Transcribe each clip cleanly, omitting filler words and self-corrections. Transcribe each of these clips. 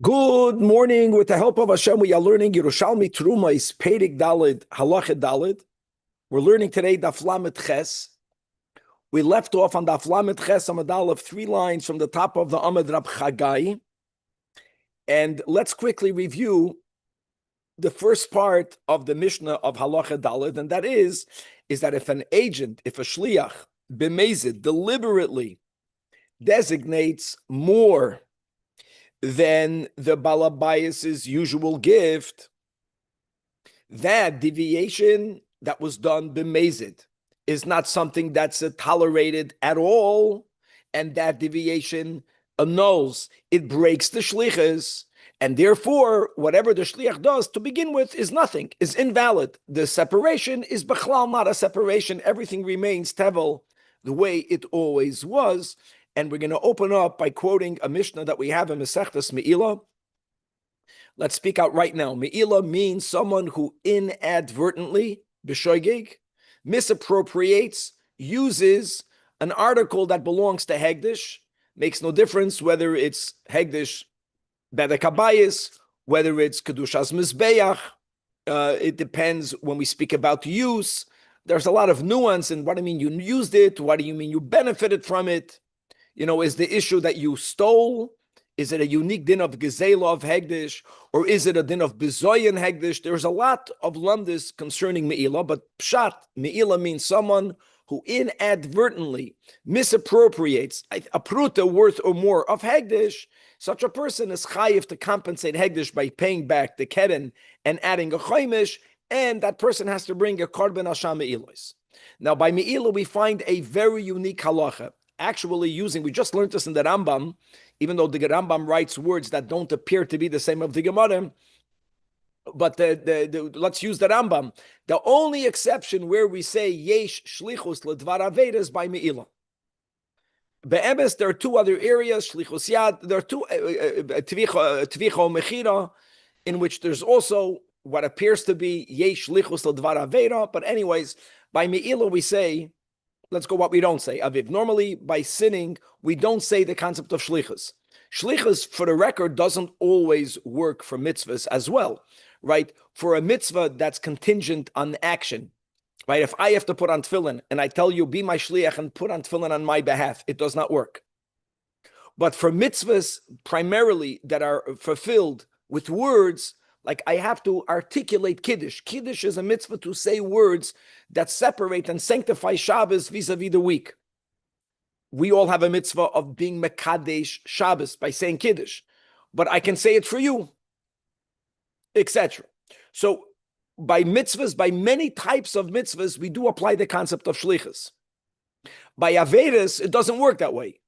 Good morning. With the help of Hashem, we are learning Yerushalmi Terumais Perek Dalid Halachet Dalid. We're learning today Daf Lamed Ches. We left off on Daf Lamed Ches Amud Aleph 3 lines from the top of the Amud Rab Chagai, and let's quickly review the first part of the Mishnah of Halachet Dalid, and that is that if an agent, if a shliach b'mezid deliberately designates more than the balabayas's usual gift, that deviation that was done b'mezid is not something that's tolerated at all, and that deviation annuls, it breaks the shlichus, and therefore whatever the shliach does to begin with is nothing, is invalid. The separation is b'chlal not a separation. Everything remains tevel the way it always was. And we're going to open up by quoting a Mishnah that we have in Masechtas Me'ilah. Let's speak out right now. Me'ilah means someone who inadvertently, b'shoigeg, misappropriates, uses an article that belongs to Hegdish. Makes no difference whether it's Hegdish Bedek Habayis, whether it's Kedushas Mizbeach. It depends when we speak about use. There's a lot of nuance in what do you mean you used it? What do you mean you benefited from it? You know, is the issue that you stole? Is it a unique din of gezela of Hegdish? Or is it a din of bezoyan Hegdish? There's a lot of lumdis concerning Me'ilah, but pshat, Me'ilah means someone who inadvertently misappropriates a pruta worth or more of Hegdish. Such a person is chayiv to compensate Hegdish by paying back the keren and adding a chaimish, and that person has to bring a korban asham Me'ilos. Now, by Me'ilah, we find a very unique halacha. Actually we just learned this in the Rambam, even though the Rambam writes words that don't appear to be the same of the Gemara, but let's use the Rambam. The only exception where we say yesh shlichus ledvar aveda is by Me'ilah. Be'emes, there are two other areas, shlichus yad, there are two, tvicha mechira, in which there's also what appears to be yesh shlichus ledvar aveda, but anyways, by Me'ilah we say, let's go what we don't say. Aviv. Normally, by sinning, we don't say the concept of shlichus. Shlichus, for the record, doesn't always work for mitzvahs as well, right? For a mitzvah that's contingent on action, right? If I have to put on tefillin and I tell you, be my shliach and put on tefillin on my behalf, it does not work. But for mitzvahs, primarily, that are fulfilled with words, like I have to articulate Kiddush. Kiddush is a mitzvah to say words that separate and sanctify Shabbos vis-a-vis the week. We all have a mitzvah of being Mekadesh Shabbos by saying Kiddush, but I can say it for you, etc. So by mitzvahs, by many types of mitzvahs, we do apply the concept of shlichus. By Avedas, it doesn't work that way.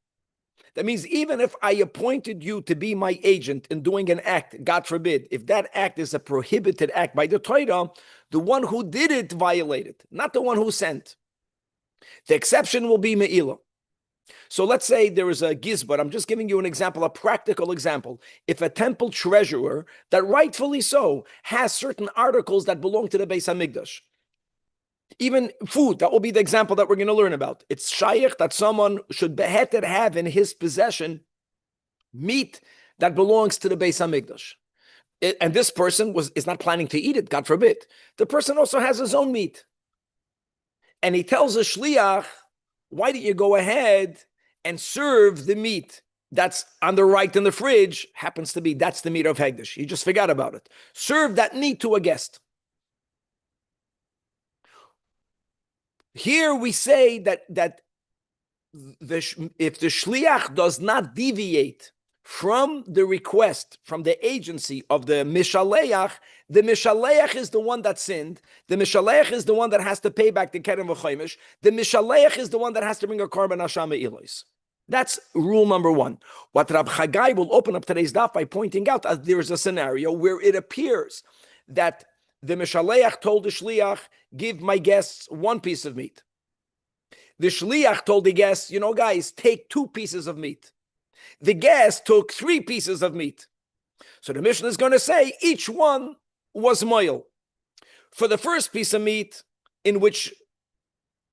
That means even if I appointed you to be my agent in doing an act, God forbid, if that act is a prohibited act by the Torah, the one who did it violated, not the one who sent. The exception will be Me'ilah. So let's say there is a gizbar. I'm just giving you an example, a practical example. If a temple treasurer, that rightfully so, has certain articles that belong to the Beis HaMikdash, even food, that will be the example that we're going to learn about. It's shaykh that someone should beheaded have in his possession meat that belongs to the Beis HaMikdash. And this person is not planning to eat it, God forbid. The person also has his own meat. And he tells the shliach, why don't you go ahead and serve the meat that's on the right in the fridge, happens to be, that's the meat of Hegdish. You just forgot about it. Serve that meat to a guest. Here we say that if the shliach does not deviate from the request, from the agency of the mishaleach is the one that sinned. The mishaleach is the one that has to pay back the keren v'chaimish. The mishaleach is the one that has to bring a korban asham me'ilos. That's rule number one. What Rabbi Chagai will open up today's daf by pointing out that there is a scenario where it appears that the mishaleach told the shliach, give my guests one piece of meat. The shliach told the guests, guys, take 2 pieces of meat. The guest took 3 pieces of meat. So the Mishnah is going to say each one was moil. For the first piece of meat, in which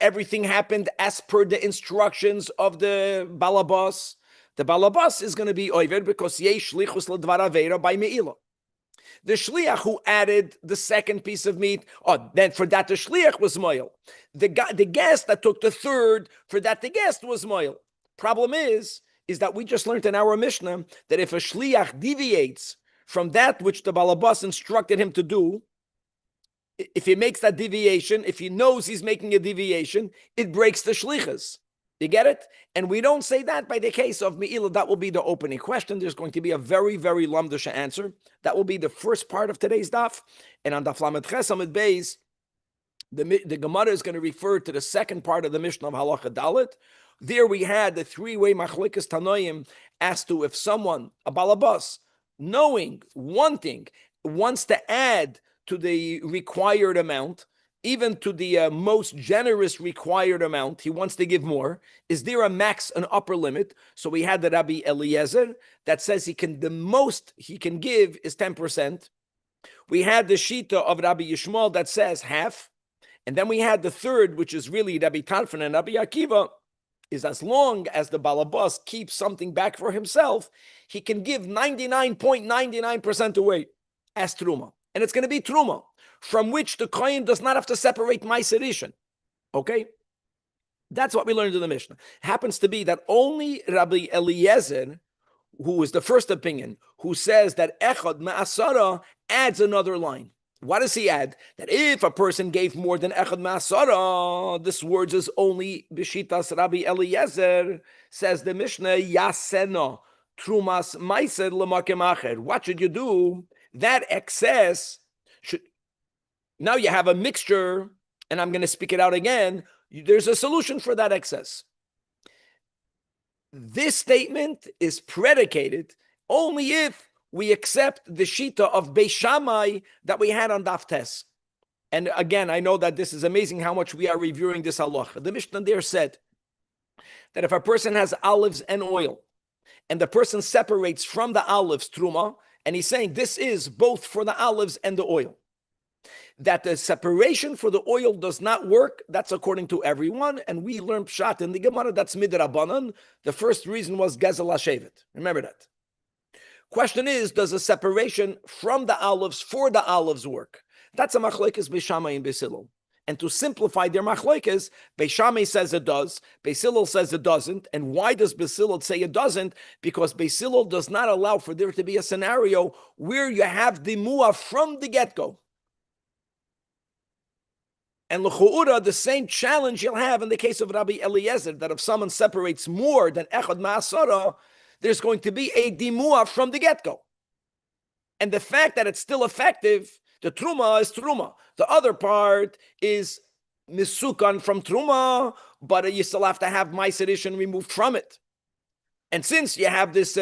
everything happened as per the instructions of the balabas, The balabas is going to be oived because yesh shlichus ledvar avera by meila. The shliach who added the second piece of meat, then for that the shliach was moil. The guest that took the third, for that the guest was moil. Problem is that we just learned in our Mishnah that if a shliach deviates from that which the balabas instructed him to do, if he makes that deviation, if he knows he's making a deviation, it breaks the shlichus. You get it? And we don't say that by the case of Me'ila. That will be the opening question. There's going to be a very, very lamdusha answer. That will be the first part of today's daf. And on Daf Lamed Ches Amud Beis, the Gemara is going to refer to the second part of the Mishnah of Halacha Dalet. There we had the three-way machlekes tanoim as to if someone, a balabas, knowing, wanting, wants to add to the required amount, even to the most generous required amount, he wants to give more. Is there a max, an upper limit? So we had the Rabbi Eliezer that says the most he can give is 10%. We had the Shita of Rabbi Yishmael that says half. And then we had the third, which is really Rabbi Tarfon and Rabbi Akiva, is as long as the balabas keeps something back for himself, he can give 99.99% away as truma. And it's going to be truma, from which the kohen does not have to separate ma'aser rishon. Okay? That's what we learned in the Mishnah. It happens to be that only Rabbi Eliezer, who is the first opinion, who says that echad ma'asara adds another line. What does he add? That if a person gave more than echad ma'asara, this word is only b'shitas Rabbi Eliezer, says the Mishnah, yasena trumas ma'aser l'makom acher. What should you do? That excess should... Now you have a mixture, and I'm going to speak it out again. There's a solution for that excess. This statement is predicated only if we accept the shita of Beis Shammai that we had on Daf Tes. And again, I know that this is amazing how much we are reviewing this halacha. The Mishnah there said that if a person has olives and oil, and the person separates from the olives truma, and he's saying this is both for the olives and the oil, that the separation for the oil does not work. That's according to everyone. And we learned pshat in the Gemara, that's midrabanan. The first reason was gezel hashevet. Remember that. Question is, does a separation from the olives for the olives work? That's a machlekes Beis Shammai and Beis Hillel. And to simplify their machlekes, Beis Shammai says it does, Beis Hillel says it doesn't. And why does Beis Hillel say it doesn't? Because Beis Hillel does not allow for there to be a scenario where you have the mu'ah from the get-go. And l'chu'ura, the same challenge you'll have in the case of Rabbi Eliezer, that if someone separates more than echad ma'asara, there's going to be a dimuah from the get-go. And the fact that it's still effective, the truma is truma. The other part is misukan from truma, but you still have to have ma'aser rishon removed from it. And since you have this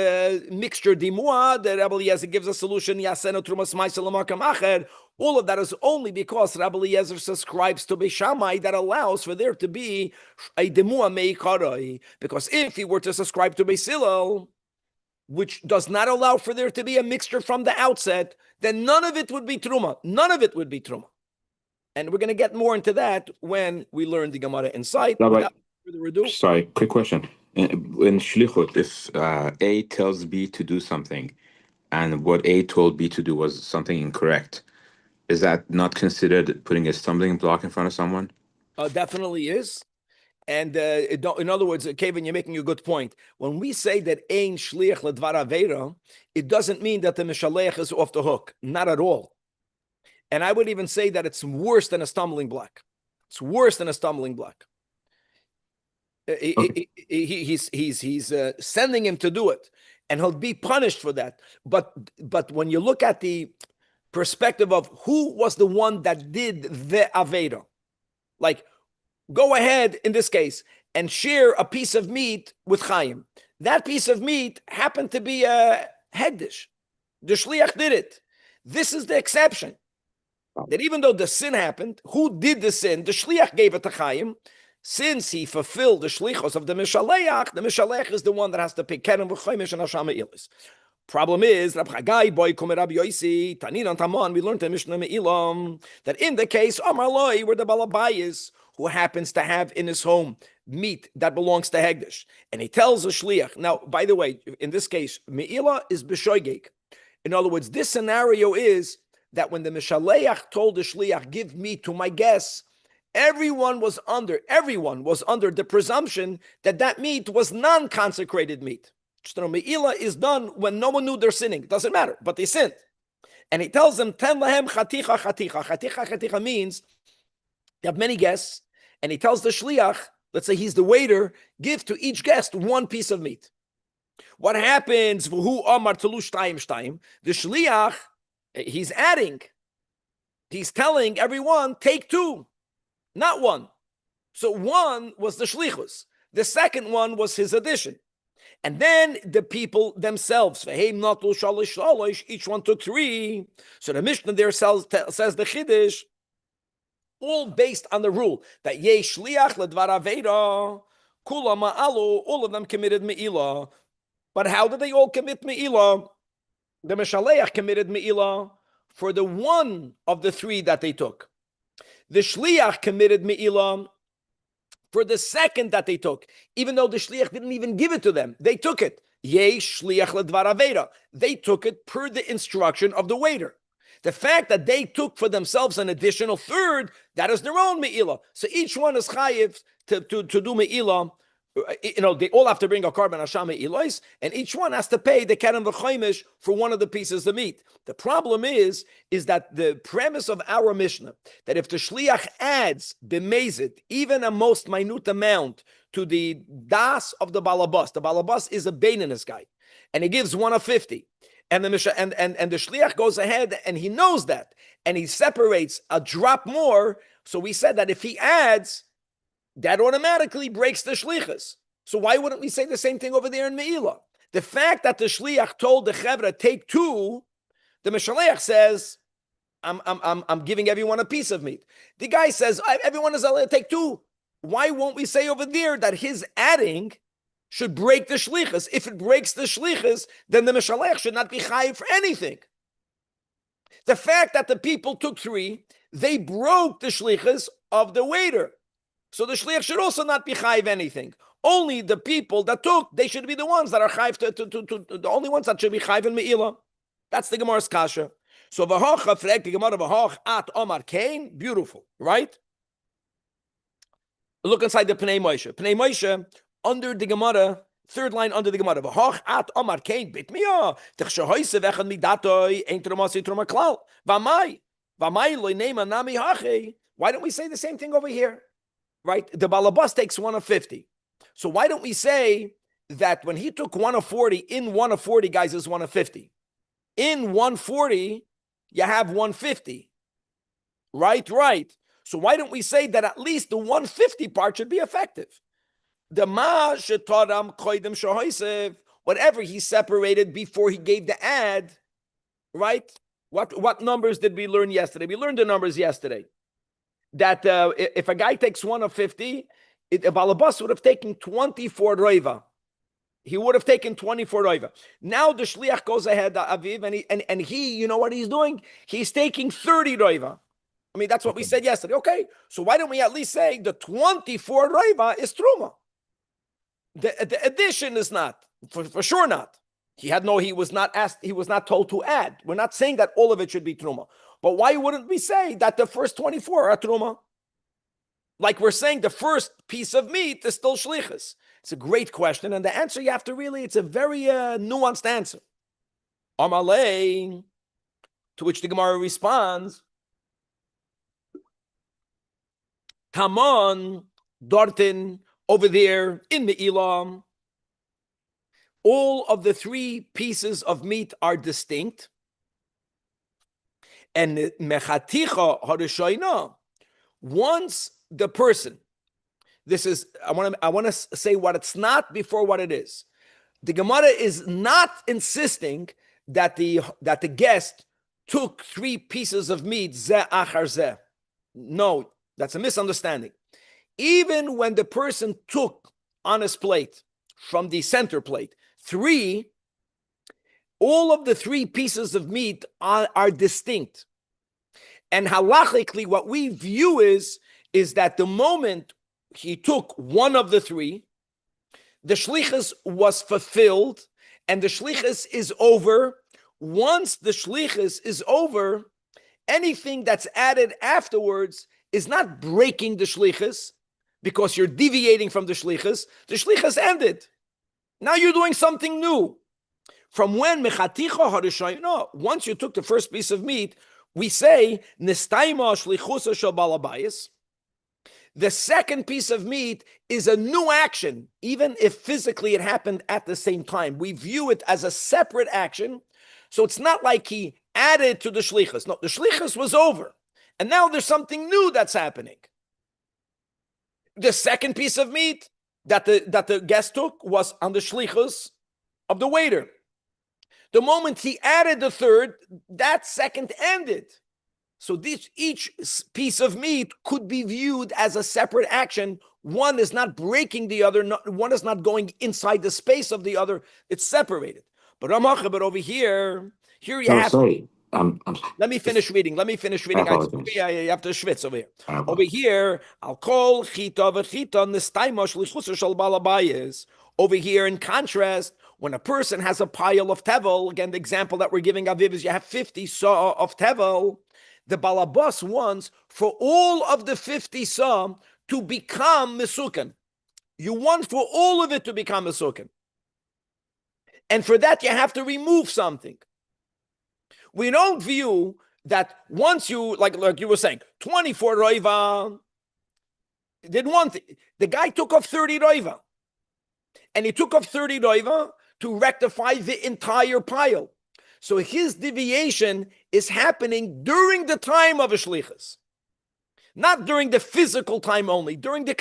mixture dimuah, the Rabbi Eliezer gives a solution, yasenu trumas ma'aser l'makom acher. All of that is only because Rabbi Eliezer subscribes to Beis Shammai that allows for there to be a dimuah meikarai. Because if he were to subscribe to Beis Hillel, which does not allow for there to be a mixture from the outset, then none of it would be truma. None of it would be truma. And we're going to get more into that when we learn the Gemara inside. Without further ado. Sorry, quick question. In Shlichut, if A tells B to do something, and what A told B to do was something incorrect, is that not considered putting a stumbling block in front of someone? Definitely is. And in other words, Kevin, you're making a good point. When we say that ein shliach ledvar aveira, it doesn't mean that the mishalech is off the hook. Not at all. And I would even say that it's worse than a stumbling block. It's worse than a stumbling block. He's sending him to do it, and he'll be punished for that. But when you look at the perspective of who was the one that did the aveira, like, go ahead in this case and share a piece of meat with Chaim. That piece of meat happened to be a head dish. The shliach did it. This is the exception. That even though the sin happened, who did the sin? The shliach gave it to Chaim. Since he fulfilled the shlichos of the mishalech is the one that has to pay keren v'chomish and hashama ilis. Problem is, Rabbi Chagai, boy, Kumer Rabbi Yosi, Tanin Tamon, we learned in Mishnah Me'ilam that in the case Amar Loi, where the Balabayis, who happens to have in his home meat that belongs to Hegdish, and he tells a shliach. Now, by the way, in this case, Me'ilah is B'shoigeg. In other words, this scenario is that when the Mishaleach told the shliach, give meat to my guests, everyone was under the presumption that that meat was non-consecrated meat. Me'ilah is done when no one knew they're sinning. It doesn't matter, but they sinned. And he tells them, ten lahem chaticha chaticha. Chaticha chaticha means you have many guests, and he tells the shliach, let's say he's the waiter, give to each guest one piece of meat. What happens? V'hu amar telu shtayim shtayim. The shliach, he's adding. He's telling everyone, take two, not one. So one was the shlichus. The second one was his addition. And then the people themselves, each one took three. So the Mishnah there says the Chiddush, all based on the rule that yesh shliach ledvar aveda, kula ma'alu, all of them committed me'ilah. But how did they all commit me'ilah? The Mishaleach committed me'ilah for the one of the three that they took. The shliach committed me'ilah for the second that they took, even though the shliach didn't even give it to them. They took it. Yesh shliach ledvar aveda. They took it per the instruction of the waiter. The fact that they took for themselves an additional third, that is their own me'ilah. So each one is chayiv to do me'ilah. They all have to bring a carbon hasham me'ilos, and each one has to pay the kerem v'chaimish for one of the pieces of meat. The problem is that the premise of our Mishnah, that if the shliach adds b'mezid, even a most minute amount to the das of the balabas is a baininus guy, and he gives 1 of 50. And the shliach goes ahead and he knows that, and he separates a drop more. So we said that if he adds, that automatically breaks the shlichus. So why wouldn't we say the same thing over there in Me'ilah? The fact that the shliach told the chevra take two, the Mishaleach says, I'm giving everyone a piece of meat. The guy says everyone is allowed to take two. Why won't we say over there that his adding should break the shlichus? If it breaks the shlichus, then the Mishaleach should not be chayiv for anything. The fact that the people took three, they broke the shlichus of the waiter. So the shliach should also not be chayiv anything. Only the people that took, they should be the ones that are chayiv the only ones that should be chayiv in Me'ilah. That's the Gemara's kasha. So v'hocha frek the Gemara v'hoch at Omar Kain, beautiful, right? Look inside the Pnei Moshe. Pnei Moshe, under the Gemara, third line under the Gemara. V'hoch at Omar Kain, bit miyah. T'chshahoyse v'echad midatoi, ein tromasi troma klal. V'amai loy neima nami hachi. Why don't we say the same thing over here? Right? The balabas takes 1 of 50. So why don't we say that when he took 1 of 40, in 1 of 40, guys, is 1 of 50. In 140, you have 150. Right. So why don't we say that at least the 150 part should be effective? The ma shetaram koidim shahoisev, whatever he separated before he gave the ad, right? What numbers did we learn yesterday? We learned the numbers yesterday. That if a guy takes 1 of 50, a balabas would have taken 24 roiva. He would have taken 24 roiva. Now the shliach goes ahead, Aviv, and he, you know what he's doing? He's taking 30 roiva. I mean, that's what we said yesterday. Okay, so why don't we at least say the 24 roiva is truma? The addition is not, for sure not. He was not asked, he was not told to add. We're not saying that all of it should be truma. But why wouldn't we say that the first 24 are truma? Like we're saying the first piece of meat is still shlichus. It's a great question, and the answer you have to it's a very nuanced answer. Amalei, to which the Gemara responds, Taman, Dortin, over there in the Elam, all of the 3 pieces of meat are distinct. And mechaticha harishoina, once the person, this is, I want to say what it's not before what it is. The Gemara is not insisting that the guest took 3 pieces of meat zeh achar zeh. No, that's a misunderstanding. Even when the person took on his plate from the center plate 3, all of the three pieces of meat are distinct. And halachically, what we view is that the moment he took one of the three, the shlichus was fulfilled, and the shlichus is over. Once the shlichus is over, anything that's added afterwards is not breaking the shlichus because you're deviating from the shlichus. The shlichus ended. Now you're doing something new. From when mechaticha harishayna, once you took the first piece of meat, we say nistaima shlichusa shel balabayis. The second piece of meat is a new action, even if physically it happened at the same time. We view it as a separate action. So it's not like he added to the shlichus. No, the shlichus was over. And now there's something new that's happening. The second piece of meat that the guest took was on the shlichus of the waiter. The moment he added the third, that second ended. So each piece of meat could be viewed as a separate action. One is not breaking the other. One is not going inside the space of the other. It's separated. But over here you have. Sorry. Let me finish reading. I have to schwitz over here. Over here, I'll call chita v'chita nestaimosh lichusa shel balabayis. Over here, in contrast, when a person has a pile of tevel, again, the example that we're giving Aviv is you have 50 saw of tevel. The balabas wants for all of the 50 saw to become mesukan. You want for all of it to become mesukan. And for that, you have to remove something. We don't view that once you, like you were saying, 24 roiva, did one thing. The guy took off 30 roiva. And he took off 30 roiva to rectify the entire pile. So his deviation is happening during the time of a shlichus. Not during the physical time only, during the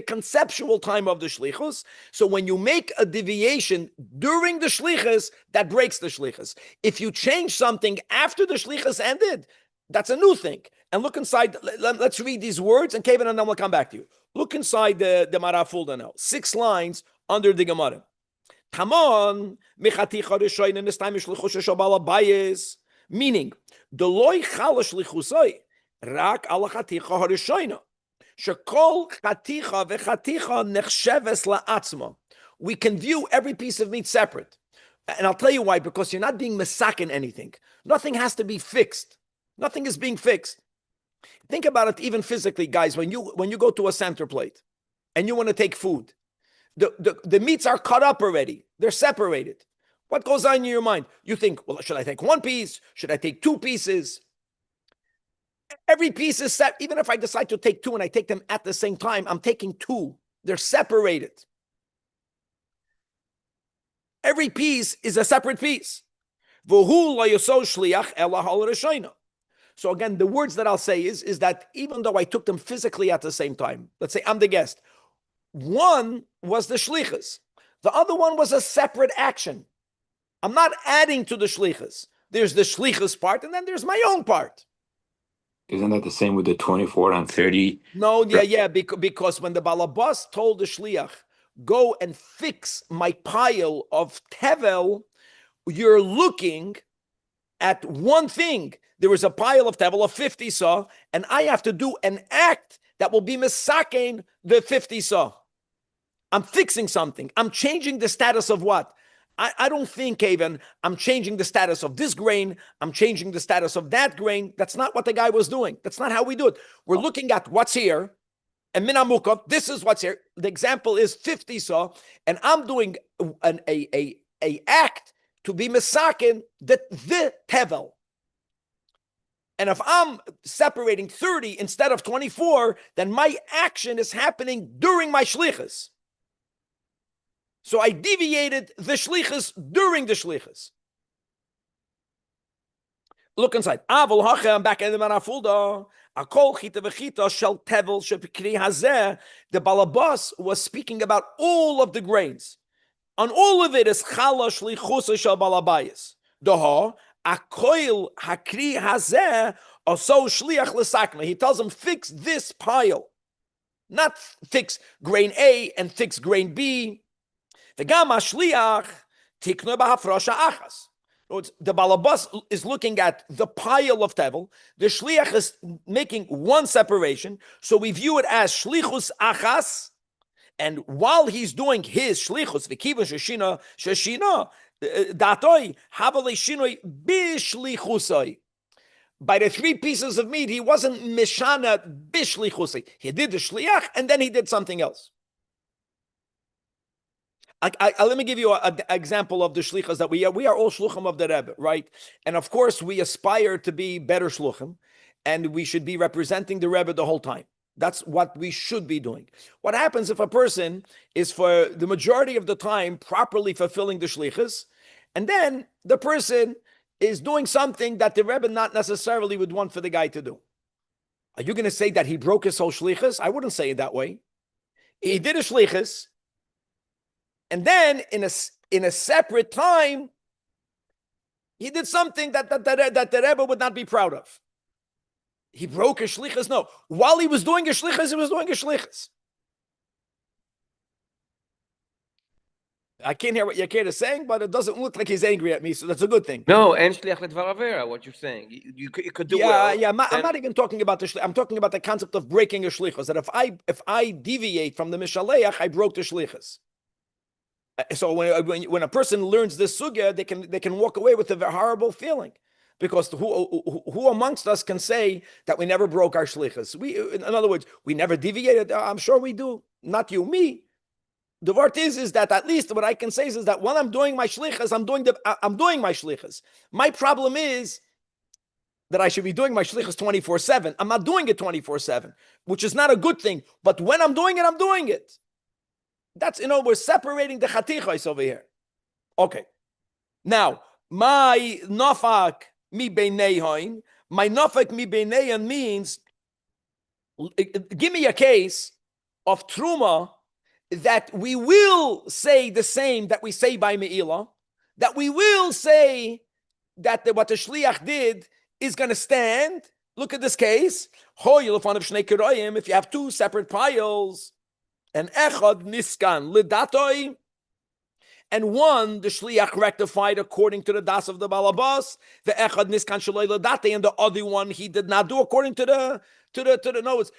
conceptual time of the shlichus. So when you make a deviation during the shlichus, that breaks the shlichus. If you change something after the shlichus ended, that's a new thing. And look inside, let's read these words, and Kevin, and then we'll come back to you. Look inside the Marafulda now. 6 lines under the Gemara. Tamon, meaning, the loy chalash lichusoi. Rak ala chaticha harishayna. Shekol chaticha vechaticha nechsheves la'atzma. We can view every piece of meat separate. And I'll tell you why, because you're not being mesaken anything. Nothing has to be fixed. Nothing is being fixed. Think about it even physically, guys. When you go to a center plate and you want to take food, the meats are cut up already. They're separated. What goes on in your mind? You think, well, should I take one piece? Should I take 2 pieces? Every piece is set. Even if I decide to take 2 and I take them at the same time, I'm taking 2. They're separated. Every piece is a separate piece. So again, the words that I'll say is that even though I took them physically at the same time, let's say I'm the guest, one was the shlichus. The other one was a separate action. I'm not adding to the shlichus. There's the shlichus part, and then there's my own part. Isn't that the same with the 24 and 30? No, because when the balabas told the shliach, go and fix my pile of tevel, you're looking at one thing. There is a pile of tevel of 50 saw, and I have to do an act that will be misaken the 50 saw. I'm fixing something. I'm changing the status of what? I don't think, even I'm changing the status of this grain. I'm changing the status of that grain. That's not what the guy was doing. That's not how we do it. We're looking at what's here, and minamukov, this is what's here. The example is 50 saw, and I'm doing a act to be misaken the tevel. And if I'm separating 30 instead of 24, then my action is happening during my shlichus. So I deviated the shlichus during the shlichus. Look inside. Aval hachem back in the manafulda. Akol chita v'chita shel tevel shepikri hazeh. The balabas was speaking about all of the grains. On all of it is chala shlichusa shel balabayis. Daha akoil hakri hazeh also shliach l'sakna. He tells him, fix this pile, not fix grain A and fix grain B. The gama shliach tikna b'hafrasha achas. The balabas is looking at the pile of tevel. The shliach is making one separation. So we view it as shlichus achas. And while he's doing his shlichus, v'kiva sheshina, datoi havale shinoi bishlichusai. By the 3 pieces of meat, he wasn't mishana bishlichusai. He did the shliach, and then he did something else. Let me give you an example of the shlichas that we are all shluchim of the Rebbe, right? And of course, we aspire to be better shluchim, and we should be representing the Rebbe the whole time. That's what we should be doing. What happens if a person is for the majority of the time properly fulfilling the shlichus, and then the person is doing something that the Rebbe not necessarily would want for the guy to do? Are you going to say that he broke his whole shlichus? I wouldn't say it that way. He did a shlichus, and then in a separate time, he did something that the Rebbe would not be proud of. He broke a shlichus? No. While he was doing a shlichus, he was doing a shlichus. I can't hear what Yakir is saying, but it doesn't look like he's angry at me, so that's a good thing. No, and shliach ledvar avera, what you're saying. You could do well. Yeah, I'm not even talking about the shlichus. I'm talking about the concept of breaking a shlichus, that if I deviate from the mishaleach, I broke the shlichus. So when a person learns this sugya, they can walk away with a horrible feeling. Because who amongst us can say that we never broke our shlichus? In other words, we never deviated. I'm sure we do. Not you, me. The word is that at least what I can say is that when I'm doing my shlichus, I'm doing my shlichus. My problem is that I should be doing my shlichus 24/7. I'm not doing it 24/7, which is not a good thing. But when I'm doing it, I'm doing it. That's, we're separating the chatichos over here. Okay. Now, my nafak mi beineihain. My nafak mi beineihain means, give me a case of truma that we will say the same that we say by me'ilah, that we will say that what the shliach did is going to stand. Look at this case. If you have 2 separate piles, and echad niskan lidatoi, and one the shliach rectified according to the das of the balabas, the echad niskan shaloi ladate, and the other one he did not do according to the notes.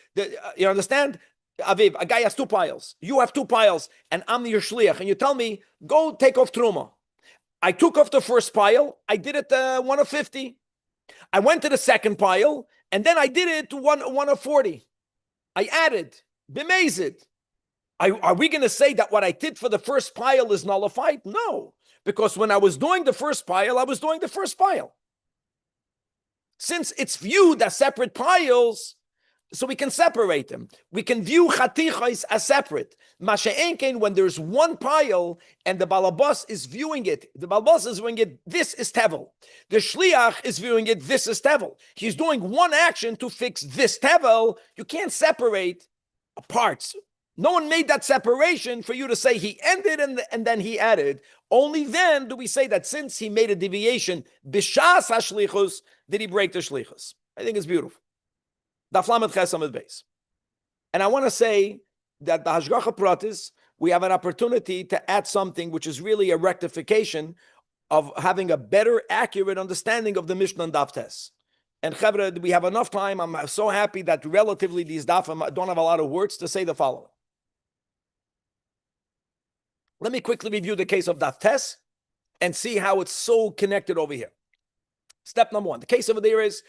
You understand? Aviv, a guy has 2 piles. You have 2 piles, and I'm your shliach, and you tell me, go take off truma. I took off the first pile. I did it 1 of 50. I went to the second pile, and then I did it 1 of 40. I added. B'mezid. Are we going to say that what I did for the first pile is nullified? No, because when I was doing the first pile, I was doing the first pile. Since it's viewed as separate piles, so we can separate them. We can view chatichos as separate. Masha'enkein, when there's one pile and the balabas is viewing it, the balabas is viewing it, this is tevel. The shliach is viewing it, this is tevel. He's doing one action to fix this tevel. You can't separate parts. No one made that separation for you to say he ended and then he added. Only then do we say that since he made a deviation, b'shas hashlichus, did he break the shlichus. I think it's beautiful. Daf lamed ches amud beis. And I want to say that the hashgacha pratis, we have an opportunity to add something which is really a rectification of having a better, accurate understanding of the Mishnah and Daf Tes. And Chevra, we have enough time. I'm so happy that relatively these dafim don't have a lot of words to say the following. Let me quickly review the case of Daf Tes and see how it's so connected over here. Step number 1. The case over there is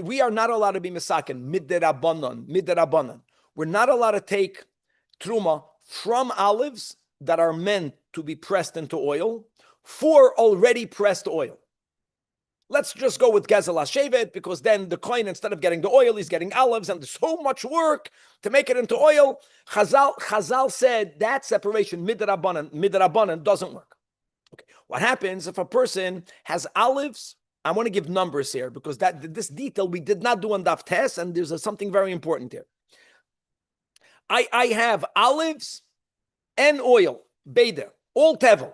we are not allowed to be misaken midirabanan. We're not allowed to take truma from olives that are meant to be pressed into oil for already pressed oil. Let's just go with Gezel HaShevet, because then the kohen, instead of getting the oil, he's getting olives, and there's so much work to make it into oil. Chazal said that separation, midrabanan, doesn't work. Okay, what happens if a person has olives? I want to give numbers here, because this detail we did not do on Daf Tes, and there's something very important here. I have olives and oil, beider, all tevel.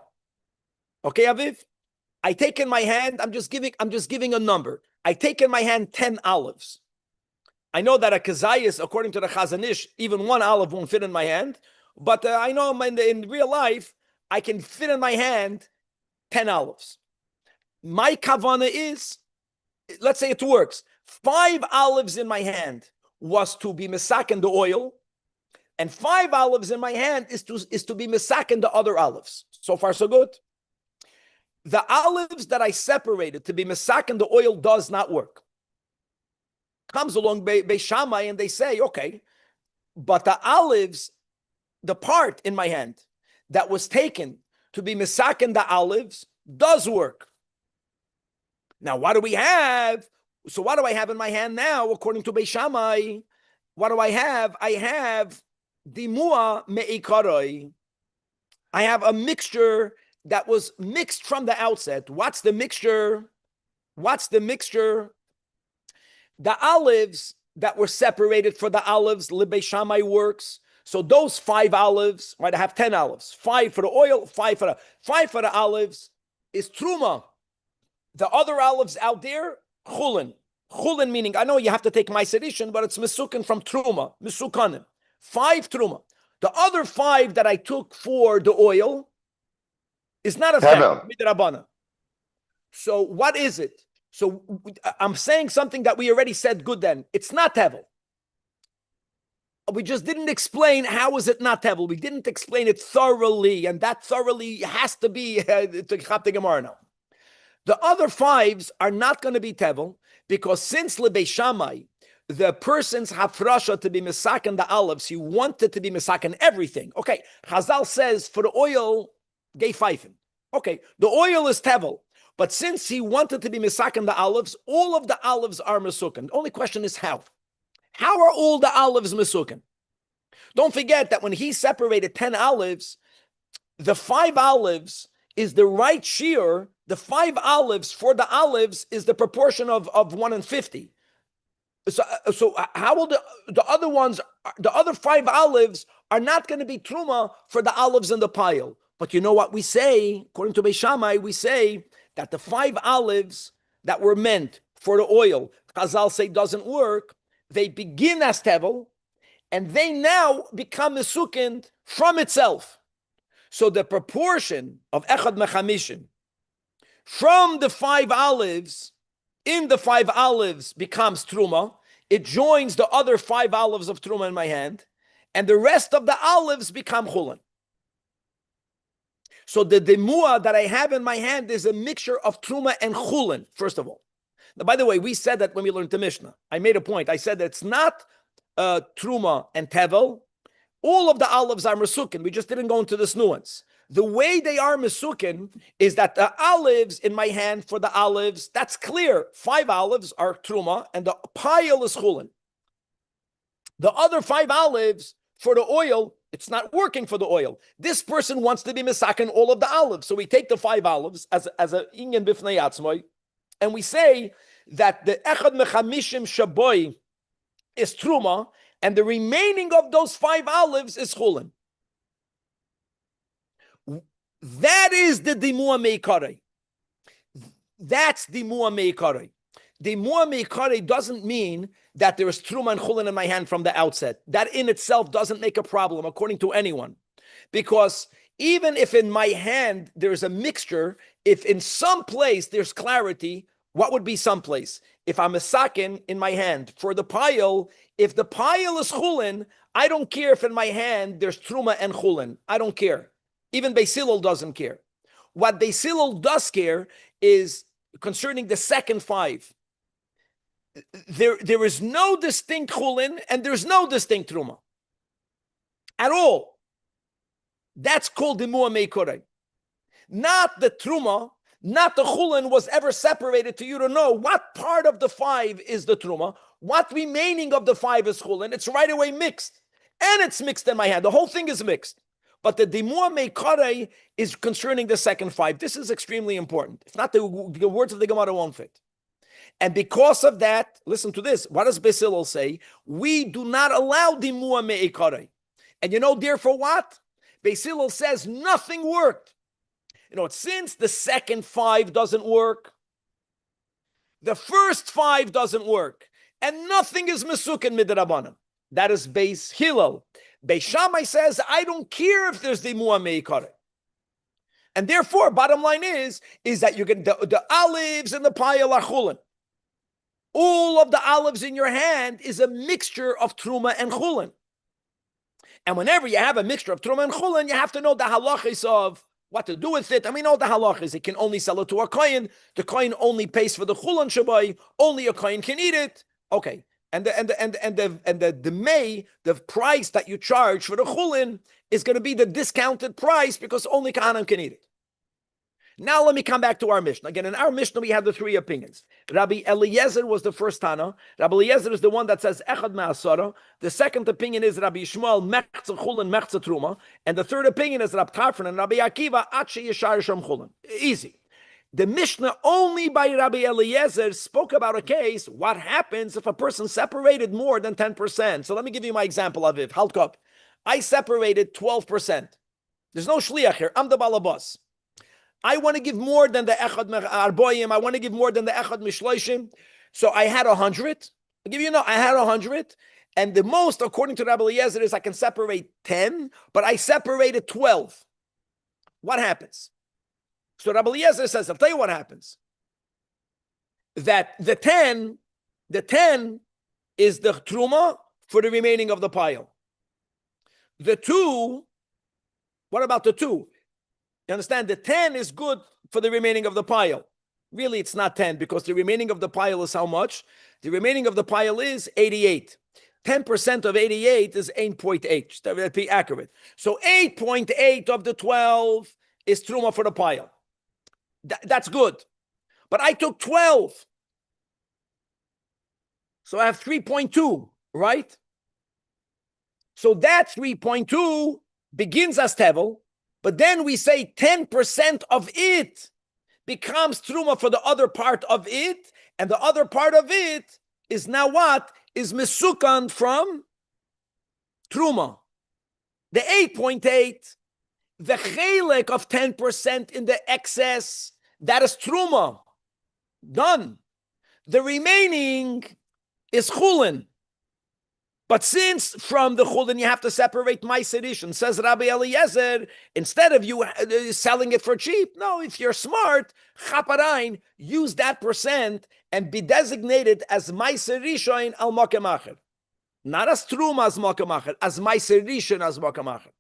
Okay, Aviv? I take in my hand, I'm just giving a number. I take in my hand 10 olives. I know that a kazayis, according to the Chazanish, even 1 olive won't fit in my hand. But I know in real life, I can fit in my hand 10 olives. My kavana is, let's say it works. 5 olives in my hand was to be misaken the oil, and 5 olives in my hand is to be misaken the other olives. So far, so good. The olives that I separated to be misaken the oil does not work. Comes along Beis Shammai and they say, okay, but the olives, the part in my hand that was taken to be misaken the olives does work. Now, what do we have? So what do I have in my hand now, according to Beis Shammai? What do I have? I have dimua me'ikaroi. I have a mixture that was mixed from the outset. What's the mixture? What's the mixture? The olives that were separated for the olives, Beis Shammai works. So those 5 olives, right? I have 10 olives. 5 for the oil, 5 for the olives is truma. The other olives out there, chulin. Chulin meaning, I know you have to take my sedition, but it's mesukin from truma, mesukanim. 5 truma. The other 5 that I took for the oil is not effective, midrabana. So what is it? So I'm saying something that we already said good then. It's not tevel. We just didn't explain how is it not tevel. We didn't explain it thoroughly, and that thoroughly has to be to Chap the Gemara now. The other 5s are not going to be tevel because since Beis Shammai, the person's hafrasha to be misaken the olives, he wanted to be misaken everything. Okay, Chazal says for the oil, gay pfeifen. Okay, the oil is tevel. But since he wanted to be misaken the olives, all of the olives are misuken. The only question is how. How are all the olives misuken? Don't forget that when he separated 10 olives, the 5 olives is the right shear. The 5 olives for the olives is the proportion of 1 and 50. So how will the other ones, the other 5 olives are not going to be truma for the olives in the pile. But you know what we say, according to Beis Shammai, we say that the 5 olives that were meant for the oil, Chazal say doesn't work, they begin as tevel, and they now become mesukin from itself. So the proportion of echad mechamishim from the 5 olives, in the 5 olives becomes truma, it joins the other 5 olives of truma in my hand, and the rest of the olives become chulin. So the demua that I have in my hand is a mixture of truma and chulin, first of all. Now, by the way, we said that when we learned the Mishnah. I made a point. I said that it's not truma and tevel. All of the olives are mesukin. We just didn't go into this nuance. The way they are mesukin is that the olives in my hand for the olives, that's clear. 5 olives are truma, and the pile is chulin. The other 5 olives for the oil, it's not working for the oil. This person wants to be misaken all of the olives. So we take the 5 olives as a inyan bifnei atzmai, and we say that the echad mechamishim shaboy is truma, and the remaining of those 5 olives is chulin. That is the dimua meikare. That's dimua meikare. Dimua meikare doesn't mean that there is truma and chulin in my hand from the outset. That in itself doesn't make a problem according to anyone. Because even if in my hand there's a mixture, if in some place there's clarity, what would be some place? If I'm a sakin in my hand for the pile, if the pile is chulin, I don't care if in my hand there's truma and chulin. I don't care. Even Beis Hillel doesn't care. What Beis Hillel does care is concerning the second 5. There is no distinct chulin and there's no distinct truma at all. That's called dimua meikore. Not the truma, not the chulin was ever separated to you to know what part of the 5 is the truma, what remaining of the 5 is chulin. It's right away mixed, and it's mixed in my hand. The whole thing is mixed. But the dimua meikore is concerning the second 5. This is extremely important. If not, the words of the Gemara won't fit. And because of that, listen to this. What does Beis Hillel say? We do not allow dimua meikore. And you know, therefore what? Beis Hillel says nothing worked. You know, since the second 5 doesn't work, the first 5 doesn't work, and nothing is mesukin midrabanan. That is Beis Hillel. Beis Shammai says, I don't care if there's dimua meikare. And therefore, bottom line is that you get the olives in the pile are chulin. All of the olives in your hand is a mixture of truma and chulin. And whenever you have a mixture of truma and chulin, you have to know the halachis of what to do with it. I mean, all the halachis. It can only sell it to a kohen. The kohen only pays for the chulin shabai. Only a kohen can eat it. Okay. And the price that you charge for the chulin is going to be the discounted price because only kahanim can eat it. Now let me come back to our Mishnah. Again, in our Mishnah, we have the three opinions. Rabbi Eliezer was the first Tana. Rabbi Eliezer is the one that says Echad Ma'asara. The second opinion is Rabbi Yishmael Mechza Chulin Mechza Truma. And the third opinion is Rabbi Tarfon and Rabbi Akiva Ache Yishar Sham Chulin. Easy. The Mishnah only by Rabbi Eliezer spoke about a case, what happens if a person separated more than 10%. So let me give you my example of it. Halkop. I separated 12%. There's no shliach here. I'm the balabas. I want to give more than the echad arboyim. I want to give more than the echad mishloishim. So I had 100. I'll give you I had 100. And the most, according to Rabbi Eliezer, is I can separate 10, but I separated 12. What happens? So Rabbi Eliezer says, I'll tell you what happens. That the 10 is the truma for the remaining of the pile. The 2, what about the 2? You understand? The 10 is good for the remaining of the pile. Really, it's not 10 because the remaining of the pile is how much? The remaining of the pile is 88. 10% of 88 is 8.8. That would be accurate. So 8.8 of the 12 is truma for the pile. That's good. But I took 12. So I have 3.2, right? So that 3.2 begins as tevel. But then we say 10% of it becomes truma for the other part of it, and the other part of it is now what? Is mesukan from truma. The 8.8, the chelek of 10% in the excess, that is truma. Done. The remaining is chulin. But since from the chulin you have to separate ma'aser rishon, says Rabbi Eliezer, instead of you selling it for cheap, no, if you're smart, chaparain, use that percent and be designated as ma'aser rishon al makom acher. Not as truma as makom acher, as ma'aser rishon as makom acher.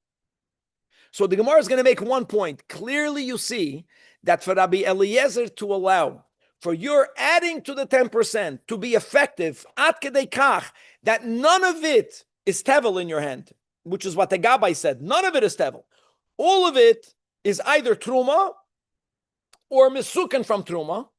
So the Gemara is going to make one point. Clearly you see that for Rabbi Eliezer to allow for your adding to the 10% to be effective, at kedei kach, that none of it is tevel in your hand, which is what the Gabbai said. None of it is tevel. All of it is either truma or misukan from truma,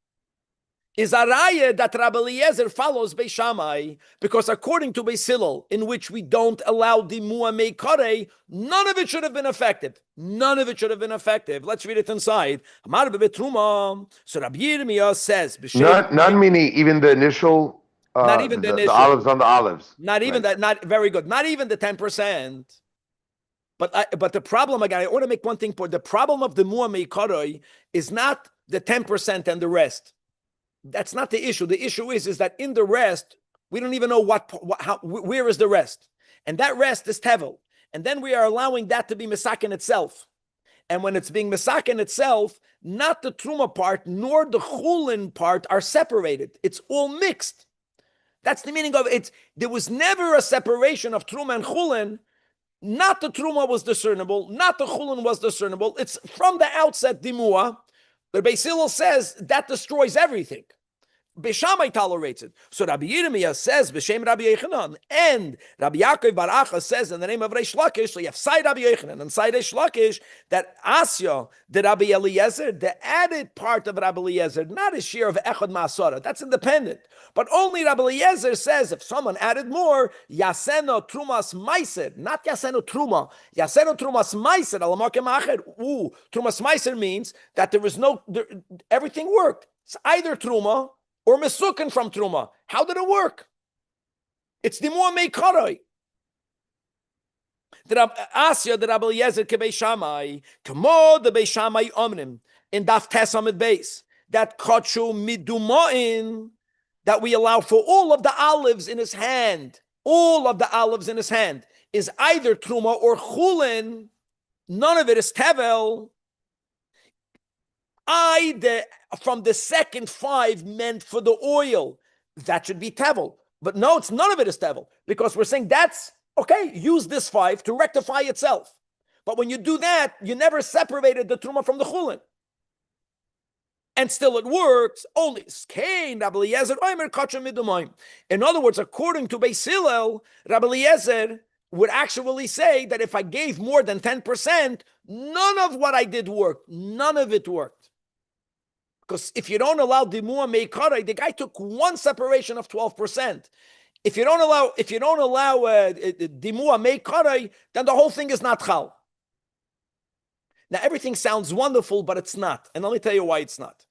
is a raya that Rabbi Eliezer follows Beis Shammai, because according to Beis Hillel, in which we don't allow dimua meikare, none of it should have been effective. None of it should have been effective. Let's read it inside. So Rabbi Yirmiyah says, none meaning even the initial, not even the initial, olives on the olives. Not even that. Not very good. Not even the 10%. But the problem again, I want to make one thing. The problem of the mua meikare is not the 10% and the rest. That's not the issue. The issue is that in the rest, we don't even know where is the rest. And that rest is tevel. And then we are allowing that to be misaken itself. And when it's being misaken itself, not the truma part nor the chulin part are separated. It's all mixed. That's the meaning of it. There was never a separation of truma and chulin. Not the truma was discernible, not the chulin was discernible. It's from the outset dimua. But Beis Hillel says that destroys everything. Beis Shammai tolerates it. So Rabbi Yirmiyah says, B'Shem Rabbi Yechanan, and Rabbi Yaakov Bar Acha says in the name of Reish Lakish, so you have side Rabbi Yechanan and side Reish Lakish, that Asya, the Rabbi Eliezer, the added part of Rabbi Eliezer, not a share of Echad Ma'asara, that's independent. But only Rabbi Eliezer says, if someone added more, Yaseno Trumas Meiser, not Yaseno Truma, Yaseno Trumas Meiser, Alamakim Acher. Trumas Meiser means that everything worked. It's either Truma or mesukan from truma. How did it work? It's the more meikarai. The Asya, the Rabbi Eliezer ke Beis Shammai, kamo the Beis Shammai omnim in daf tesamid base that kachu midumain, that we allow for all of the olives in his hand. All of the olives in his hand is either truma or chulin. None of it is tevel. from the second 5 meant for the oil. That should be tevel. But no, none of it is tevel, because we're saying that's okay, use this 5 to rectify itself. But when you do that, you never separated the truma from the chulin. And still it works, only in other words, according to Beis Hillel, Rabbi Eliezer would actually say that if I gave more than 10%, none of what I did worked. None of it worked. Because if you don't allow dimua meikarai, the guy took one separation of 12%. If you don't allow dimua meikarai, then the whole thing is not chal. Now everything sounds wonderful, but it's not. And let me tell you why it's not.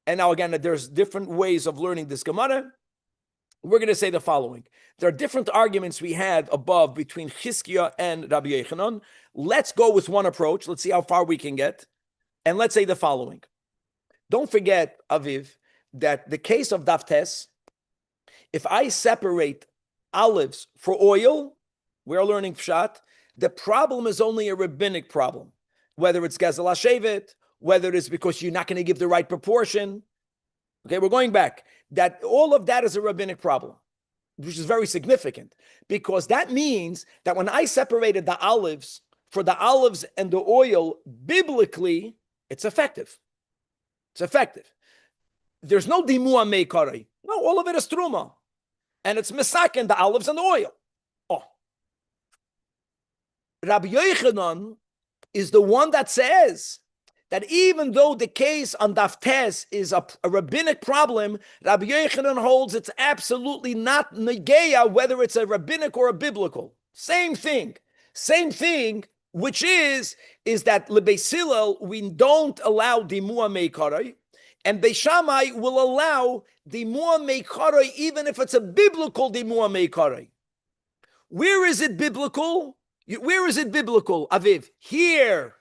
And now again, there's different ways of learning this Gemara. We're going to say the following. There are different arguments we had above between Chizkiah and Rabbi Yochanan. Let's go with one approach. Let's see how far we can get. And let's say the following. Don't forget, Aviv, that the case of Daftes, if I separate olives for oil, we're learning Pshat, the problem is only a rabbinic problem. Whether it's Gezel HaShevet, whether it's because you're not going to give the right proportion. Okay, we're going back. That all of that is a rabbinic problem, which is very significant, because that means that when I separated the olives for the olives and the oil, biblically, it's effective. It's effective. There's no dimua meikari. No, all of it is truma. And it's misaken, the olives and the oil. Oh. Rabbi Yochanan is the one that says that even though the case on Daftes is a rabbinic problem, Rabbi Yochanan holds it's absolutely not negeya whether it's a rabbinic or a biblical. Same thing. Same thing, which is that Beis Hillel, we don't allow dimua meikarai, and Beis Shammai will allow dimua meikarai even if it's a biblical dimua meikarai. Where is it biblical? Where is it biblical, Aviv? Here.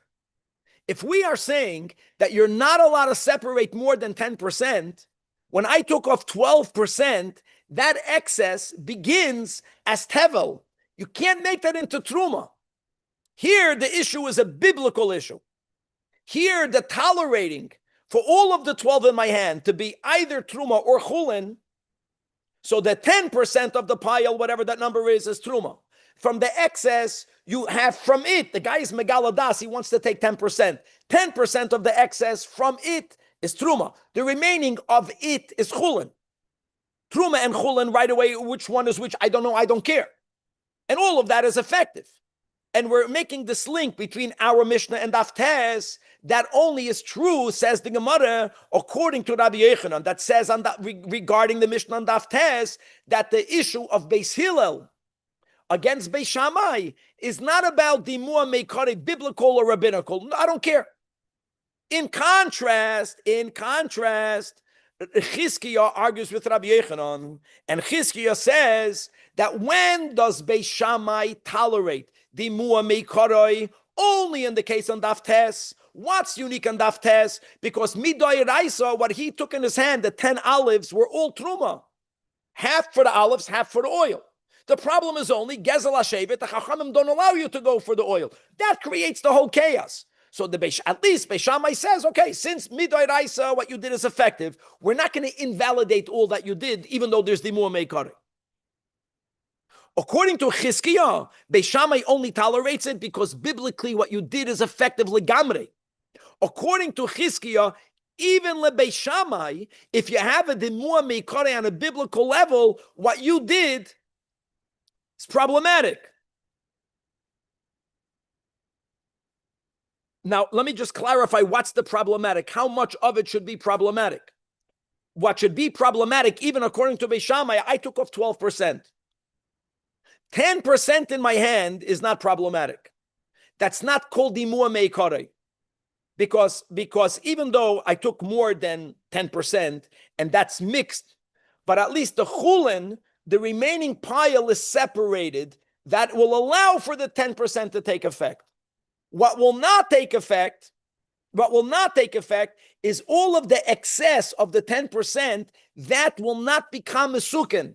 If we are saying that you're not allowed to separate more than 10%, when I took off 12%, that excess begins as tevel. You can't make that into truma. Here, the issue is a biblical issue. Here, the tolerating for all of the 12 in my hand to be either truma or chulin, so that 10% of the pile, whatever that number is truma. From the excess, you have from it, the guy is megaladas, he wants to take 10%. 10% of the excess from it is truma. The remaining of it is chulin. Truma and chulin right away, which one is which, I don't know, I don't care. And all of that is effective. And we're making this link between our Mishnah and Daftes that only is true, says the Gemara, according to Rabbi Yochanan, that says on that, regarding the Mishnah and Daftes, that the issue of Beis Hillel against Beis Shammai is not about dimua meikari, biblical or rabbinical. I don't care. In contrast, Chizkiah argues with Rabbi Yochanan, and Chizkiah says that when does Beis Shammai tolerate dimua meikari? Only in the case on Daftes. What's unique on Daftes? Because Midoy Raisa, what he took in his hand, the 10 olives were all truma. Half for the olives, half for the oil. The problem is only Gezel HaShevet, the Chachamim don't allow you to go for the oil. That creates the whole chaos. So at least Beis Shammai says, okay, since Midoy Raisa, what you did is effective, we're not going to invalidate all that you did, even though there's dimua meikari. According to Chizkiah, Beis Shammai only tolerates it because biblically what you did is effective legamre. According to Chizkiah, even Beis Shammai, if you have a dimua meikari on a biblical level, what you did is problematic. Now, let me just clarify what's the problematic. How much of it should be problematic? What should be problematic, even according to Beis Shammai, I took off 12%. 10% in my hand is not problematic. That's not called dimua meikari. Because even though I took more than 10%, and that's mixed, but at least the chulin, the remaining pile is separated, that will allow for the 10% to take effect. What will not take effect is all of the excess of the 10% that will not become a sukin.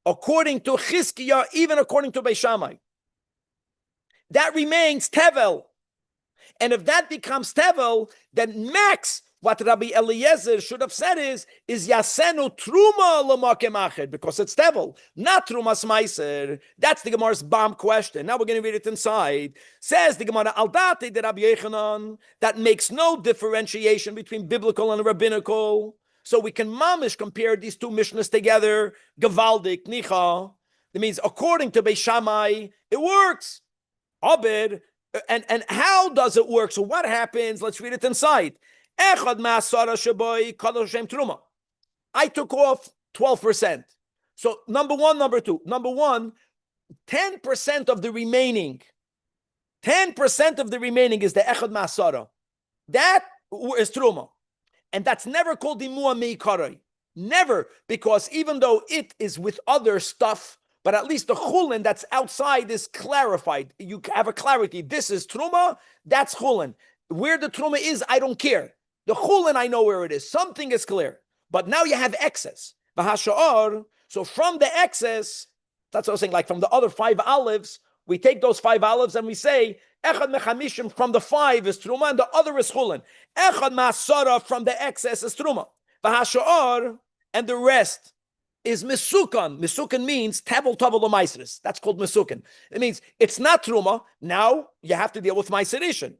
According to Chizkiah, even according to Beis Shammai. That remains tevel. And if that becomes tevel, then max, what Rabbi Eliezer should have said is yasenu truma l'makom acher, because it's tevel, not trumas meiser. That's the Gemara's bomb question. Now we're going to read it inside. Says the Gemara, al date de Rabbi Yechanan, that makes no differentiation between biblical and rabbinical. So we can mamish compare these two Mishnahs together. Gavaldik, nicha. That means according to Beis Shammai, it works. Abed, and how does it work? So what happens? Let's read it inside. Echad ma'asara sheboi kadosh Hashem truma. I took off 12%. So number one, number two. Number one, 10% of the remaining. 10% of the remaining is the echad ma'asara. That is truma. And that's never called dimua meikarai. Never, because even though it is with other stuff, but at least the chulin that's outside is clarified. You have a clarity. This is truma, that's chulin. Where the truma is, I don't care. The chulin, I know where it is. Something is clear. But now you have excess. So from the excess, that's what I was saying, like from the other 5 olives, we take those 5 olives and we say, echad mechamishim from the 5 is truma and the other is chulin. Echad ma'asara from the excess is truma. And the rest is misukan. Misukan means tevel l'maisris. That's called misukan. It means it's not truma. Now you have to deal with maiserishin.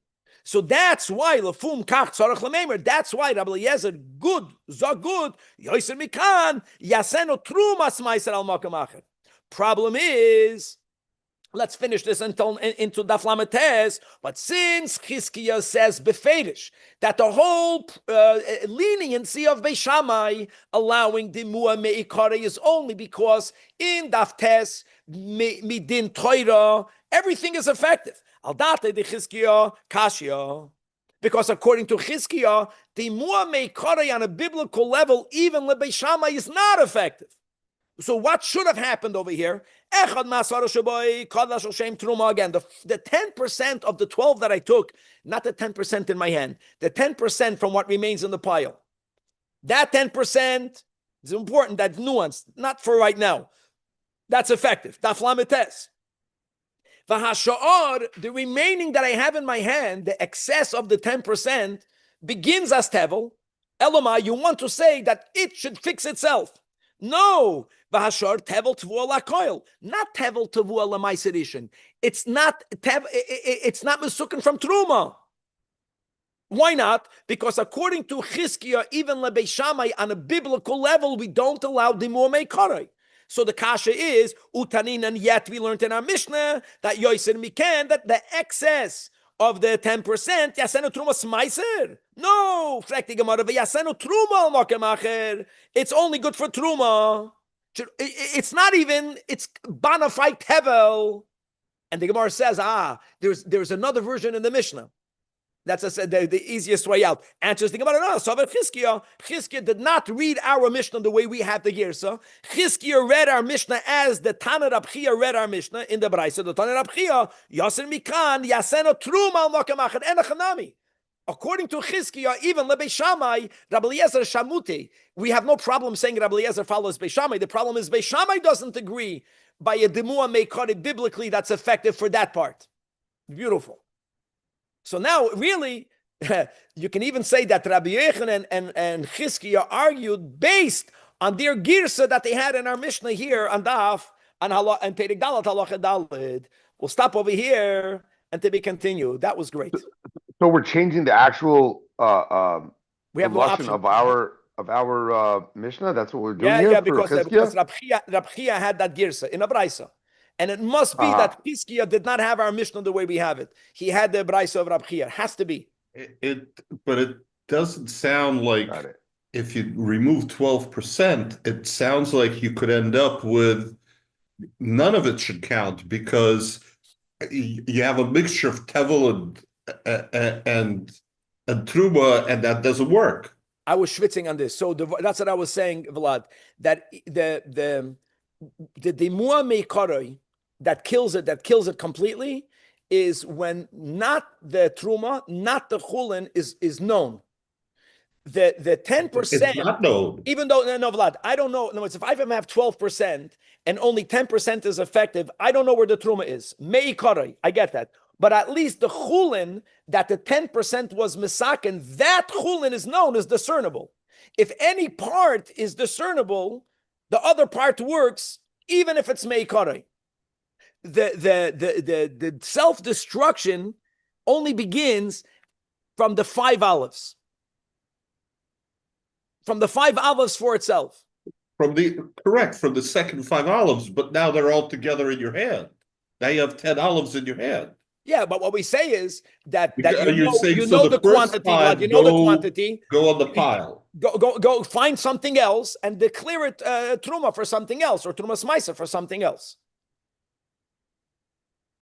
So that's why lefum kach tzarich lememer. That's why Rabbi Eliezer good zagud yoiser mikan yaseno trumas maiser al makom acher. Problem is, let's finish this into Daf Lamed Tes. But since Chizkiah says befedish that the whole leniency of Beis Shammai allowing dimua meikare is only because in Daf Tes midin Torah everything is effective. Al date de Chizkiah kashya, because according to Chizkiah, dimua meikare on a biblical level, even leBeis Shammai, is not effective. So what should have happened over here? Again, the 10% of the 12 that I took, not the 10% in my hand, the 10% from what remains in the pile. That 10% is important, that's nuanced, not for right now. That's effective. Daf Lamed Tes. The remaining that I have in my hand, the excess of the 10%, begins as tevel. Elamai, you want to say that it should fix itself. No, v'hashar tevel tavua lakoil, not tevel tavua lamaiserishin. It's not mesukin from truma. Why not? Because according to Chizkiah, even leBeis Shammai on a biblical level, we don't allow dimua meikarai. So the kasha is utanin, and yet we learned in our Mishnah that yoiser mikan, that the excess of the 10%, yasenu truma smaiser. No, frekti gemara yasenu truma al makom acher. It's only good for truma. It's not even. It's bonafide tevel. And the Gemara says, there's another version in the Mishnah. That's the easiest way out. Answers the Gemara, no. So Chizkiah did not read our Mishnah the way we have the Girsa. Chizkiah read our Mishnah as the Tana Rab Chia read our Mishnah in the Braisa. The Tana Rab Chia, Yasin Mikan, Yaseno Truma al Makom Acher, Enachanami. According to Chizkiah, even leBeis Shammai, Rabbi Eliezer Shamute, we have no problem saying Rabbi Eliezer follows Beis Shammai. The problem is Beis Shammai doesn't agree by a Dimua Meikari biblically that's effective for that part. Beautiful. So now, really, you can even say that Rabbi Yochanan and Chizkiah argued based on their girsa that they had in our Mishnah here on Daf and Perek Dalet Halacha Daled. We'll stop over here and to be continued. That was great. So we're changing the actual we have no option of our Mishnah. That's what we're doing here. Yeah, because Rab Chia had that girsa in a Braisa. And it must be that Chizkiah did not have our Mishnah the way we have it. He had the Braisa of Rab Chia. It has to be. But it doesn't sound like if you remove 12%, it sounds like you could end up with none of it should count because you have a mixture of tevel and truma, and that doesn't work. I was schwitzing on this. So that's what I was saying, Vlad, that the dimua meikari that kills it completely is when not the truma, not the chulin is known. The 10%, it's not known. Even though no Vlad, I don't know. No, if I have 12% and only 10% is effective, I don't know where the truma is. Meikari, I get that. but at least the chulin that the 10% was misaken, that chulin is known as discernible. If any part is discernible, the other part works, even if it's meikarei. The self-destruction only begins from the 5 olives. From the 5 olives for itself. From the second 5 olives, but now they're all together in your hand. Now you have 10 olives in your hand. Yeah, but what we say is that You're saying, you so know the the first quantity, five you know the quantity. Go on the pile. Go find something else and declare it truma for something else, or trumas maisa for something else.